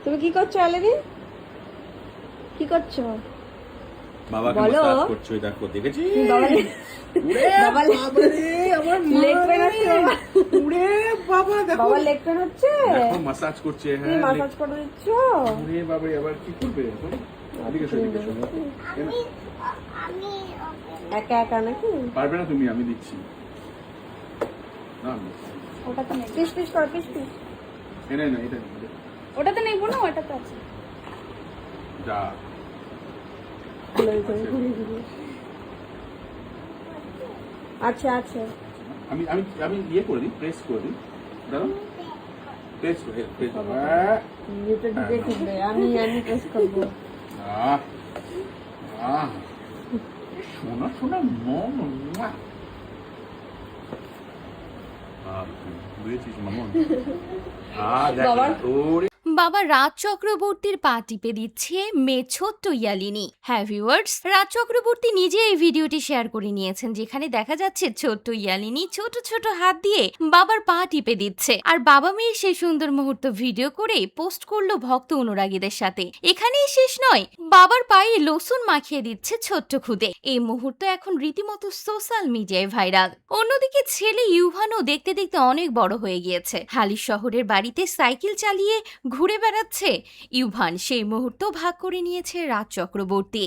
তুমি কি করছো আলেরি? কি করছো? বাবাকে বলো। মাসাজ করছো, দেখো দেখেছি। বাবা বাবা রে আমার মা লেগ পেন হচ্ছে বাবা। ওরে বাবা দেখো। বাবা লেগ পেন হচ্ছে? দেখো মাসাজ করছে। তুমি হ্যাঁ মাসাজ করে দিচ্ছ? ওরে বাবা আবার কি করবে এখন? এদিকে এসো, এদিকে এসো। আমি একা একা নাকি? পারবে না তুমি, আমি দিচ্ছি না। ওটাতে নেই, পিস পিস করো, পিস পিস। এনে না এটা ওটাতে নেই বোন, ওটাতে আছে। যা। আচ্ছা আচ্ছা। আমি আমি আমি ইয়ে করে দিই, প্রেস করে দিই। দাঁড়াও, প্রেস করে প্রেস। এটা ঢুকে খুলবে, আমি প্রেস করবো। আহ আহ শোনা শোনা মম। বুঝেছিস মামন? দেখ বাবার- ওরে বাবা রাজ চক্রবর্তীর পা টিপে দিচ্ছে মেয়ে ছোট্ট ইয়ালিনী। হ্যাঁ ভিউয়ার্স, রাজ চক্রবর্তী নিজে এই ভিডিওটি শেয়ার করে নিয়েছেন, যেখানে দেখা যাচ্ছে ছোট্ট ইয়ালিনী ছোট ছোট হাত দিয়ে বাবার পা টিপে দিচ্ছে। আর বাবা মেয়ের সেই সুন্দর মুহূর্ত ভিডিও করে পোস্ট করলো ভক্ত অনুরাগীদের সাথে। এখানেই শেষ নয়, বাবার পায়ে লোসন মাখিয়ে দিচ্ছে ছোট্ট খুদে। এই মুহূর্ত এখন রীতিমতো সোশ্যাল মিডিয়ায় ভাইরাল। অন্যদিকে ছেলে ইউভানও দেখতে দেখতে অনেক বড় হয়ে গিয়েছে। হালিশ শহরের বাড়িতে সাইকেল চালিয়ে ঘুরে বেড়াচ্ছে ইউভান। সেই মুহূর্ত ভাগ করে নিয়েছে রাজ চক্রবর্তী।